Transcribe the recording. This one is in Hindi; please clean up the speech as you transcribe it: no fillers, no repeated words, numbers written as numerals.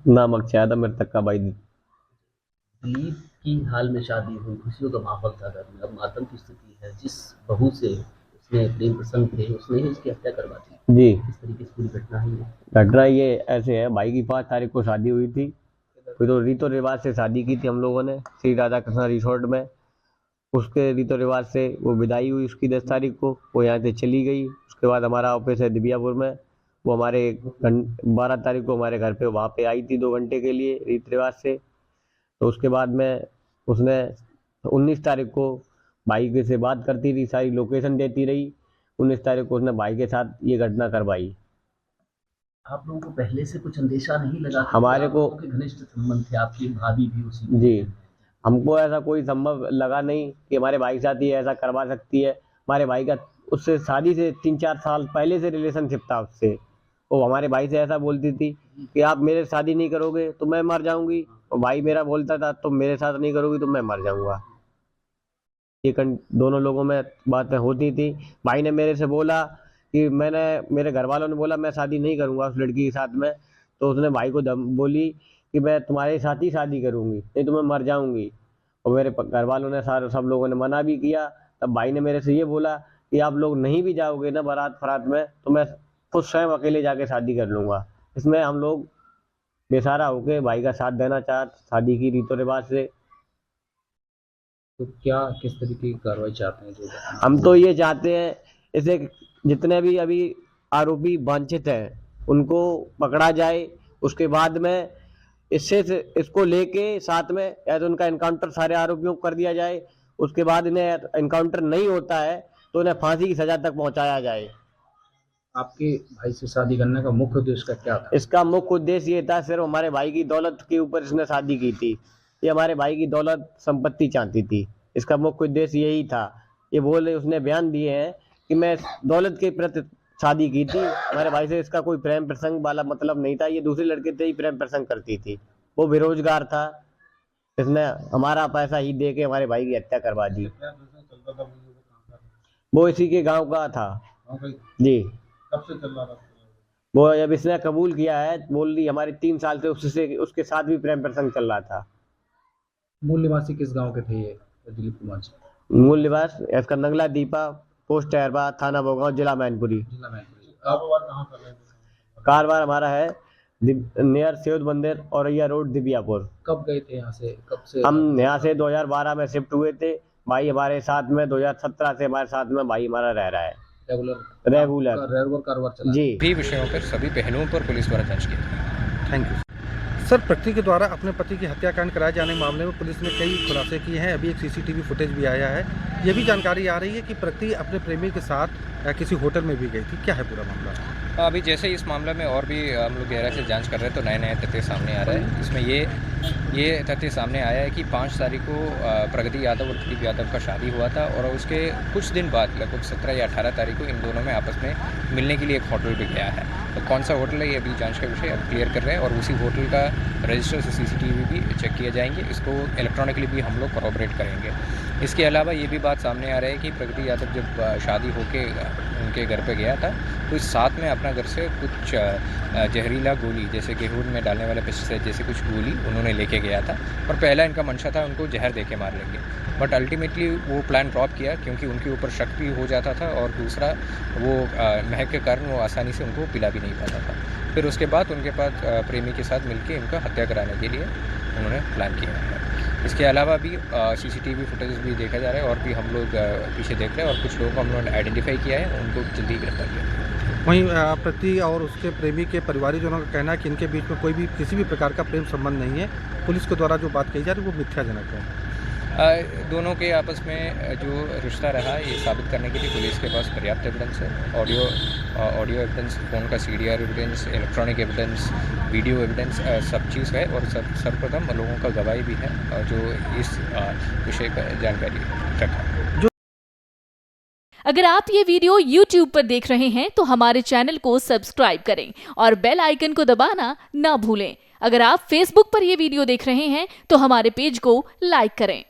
नाम अक्षय था, मृतक का भाई। दिलीप की हाल में शादी हुई, खुशियों का माहौल था घर में, अब मातम की स्थिति है। जिस बहू से उसने प्रेम प्रसंग किए उसने ही उसकी हत्या करवा दी। जी, इस तरीके से पूरी घटना हुई है। घटना ये ऐसे है, भाई की 5 तारीख को शादी हुई थी। फिर तो रीतो रिवाज से शादी की थी हम लोगों ने श्री राधा कृष्णा रिसोर्ट में। उसके रीतो रिवाज से वो विदाई हुई उसकी 10 तारीख को, वो यहाँ से चली गई। उसके बाद हमारा ऑफिस है दिबियापुर में, वो हमारे 12 तारीख को हमारे घर पे वहाँ पे आई थी 2 घंटे के लिए रीत रिवाज से। तो उसके बाद में उसने 19 तारीख को भाई के से बात करती रही, सारी लोकेशन देती रही। 19 तारीख को उसने भाई के साथ ये घटना करवाई। आप लोगों को पहले से कुछ अंदेशा नहीं लगा कि हमारे आप को लोगों के घनिष्ठ संबंध थे, आपकी भाभी भी उसी में जी, थी? हमको ऐसा कोई संभव लगा नहीं कि हमारे भाई के साथ ये ऐसा करवा सकती है। हमारे भाई का उससे शादी से 3-4 साल पहले से रिलेशनशिप था उससे। वो हमारे भाई से ऐसा बोलती थी कि आप मेरे से शादी नहीं करोगे तो मैं मर जाऊंगी, और भाई मेरा बोलता था तुम मेरे साथ नहीं करोगी तो मैं मर जाऊंगा। दोनों लोगों में बातें होती थी। भाई ने मेरे से बोला कि मैंने मेरे घर वालों ने बोला मैं शादी नहीं करूंगा उस लड़की के साथ में। तो उसने भाई को बोली कि मैं तुम्हारे साथ ही शादी करूंगी, नहीं तो मैं मर जाऊंगी। और मेरे घर वालों ने सारे सब लोगों ने मना भी किया। तब भाई ने मेरे से ये बोला कि आप लोग नहीं भी जाओगे ना बारात फरात में तो मैं खुद स्वयं अकेले जाके शादी कर लूंगा। इसमें हम लोग बेसहारा होके भाई का साथ देना चाह शादी की रीतों रिवाज से। तो क्या किस तरीके की कार्रवाई चाहते हैं जो हम तो ये चाहते हैं इसे जितने भी अभी आरोपी वांछित हैं उनको पकड़ा जाए। उसके बाद में इसको लेके साथ में या तो उनका एनकाउंटर सारे आरोपियों को कर दिया जाए। उसके बाद इन्हें एनकाउंटर नहीं होता है तो इन्हें फांसी की सजा तक पहुंचाया जाए। आपके भाई से शादी करने का मुख्य उद्देश्य का क्या था? इसका मुख्य उद्देश्य ये था, सिर्फ हमारे भाई की दौलत के ऊपर इसने शादी की थी। ये हमारे भाई की दौलत संपत्ति चाहती थी, इसका मुख्य उद्देश्य यही था। ये बोले उसने बयान दिए हैं कि मैं दौलत के प्रति शादी की थी, हमारे भाई से इसका कोई प्रेम प्रसंग वाला मतलब नहीं था। ये दूसरे लड़के से ही प्रेम प्रसंग करती थी, वो बेरोजगार था। इसने हमारा पैसा ही दे के हमारे भाई की हत्या करवा दी। वो इसी के गांव का था जी। कब से चल रहा था? वो जब इसने कबूल किया है, बोल रही हमारे 3 साल से उससे उसके साथ भी प्रेम प्रसंग चल रहा था। मूल निवासी किस गांव के थे ये दिलीप कुमार जी? मूल निवास इसका नंगला दीपा, पोस्ट टहरबा, थाना भोगांव, जिला मैनपुरी। जिला मैनपुरी। कारोबार कहाँ कर रहे थे? कारोबार हमारा है नियर सेव मंदिर औरैया रोड दिबियापुर। कब गए थे यहाँ से, कब से? हम यहाँ से 2012 में शिफ्ट हुए थे। भाई हमारे साथ में 2017 से हमारे साथ में भाई हमारा रह रहा है रेगुलर रेगुलर कारोबार चला जी। सभी विषयों पर, सभी पहलुओं पर पुलिस द्वारा जांच की थी। Thank you sir. पति के द्वारा अपने पति की हत्याकांड कराए जाने के मामले में पुलिस ने कई खुलासे किए हैं। अभी एक सीसीटीवी फुटेज भी आया है। ये भी जानकारी आ रही है कि पति अपने प्रेमी के साथ किसी होटल में भी गई थी। क्या है पूरा मामला? अभी जैसे इस मामले में और भी हम लोग गहराई से जांच कर रहे हैं तो नए नए तथ्य सामने आ रहे हैं। इसमें ये तथ्य सामने आया है कि 5 तारीख को प्रगति यादव और दिलीप यादव का शादी हुआ था, और उसके कुछ दिन बाद लगभग 17 या 18 तारीख को इन दोनों में आपस में मिलने के लिए एक होटल भी गया है। तो कौन सा होटल है ये अभी जांच का विषय अब क्लियर कर रहे हैं, और उसी होटल का रजिस्टर से सीसीटीवी भी चेक किए जाएंगे। इसको इलेक्ट्रॉनिकली भी हम लोग कॉरपोरेट करेंगे। इसके अलावा ये भी बात सामने आ रही है कि प्रगति यादव जब शादी होके उनके घर पे गया था तो इस साथ में अपना घर से कुछ जहरीला गोली, जैसे गेहूं में डालने वाले पेस्टिसाइड जैसे कुछ गोली उन्होंने लेके गया था। और पहला इनका मंशा था उनको जहर दे के मार लेंगे, बट अल्टीमेटली वो प्लान ड्रॉप किया क्योंकि उनके ऊपर शक भी हो जाता था, और दूसरा वो महक के कारण वो आसानी से उनको पिला भी नहीं पाता था। फिर उसके बाद उनके पास प्रेमी के साथ मिलकर उनका हत्या कराने के लिए उन्होंने प्लान किया है। इसके अलावा भी सीसीटीवी फुटेज भी देखा जा रहा है, और भी हम लोग पीछे देख रहे हैं, और कुछ लोगों को हम लोगों ने आइडेंटिफाई किया है, उनको जल्दी गिरफ्तार किया। वहीं पति और उसके प्रेमी के परिवारजनों का कहना है कि इनके बीच में कोई भी किसी भी प्रकार का प्रेम संबंध नहीं है। पुलिस के द्वारा जो बात कही जा रही है वो मिथ्याजनक है। दोनों के आपस में जो रिश्ता रहा ये साबित करने के लिए पुलिस के पास पर्याप्त एविडेंस है। ऑडियो एविडेंस, फ़ोन का CDR evidence, electronic evidence, video evidence, सब चीज़ है, और सर्वप्रथम लोगों का गवाही भी है जो इस विषय पर जानकारी रखा। अगर आप ये वीडियो YouTube पर देख रहे हैं तो हमारे चैनल को सब्सक्राइब करें और बेल आइकन को दबाना ना भूलें। अगर आप Facebook पर ये वीडियो देख रहे हैं तो हमारे पेज को लाइक करें।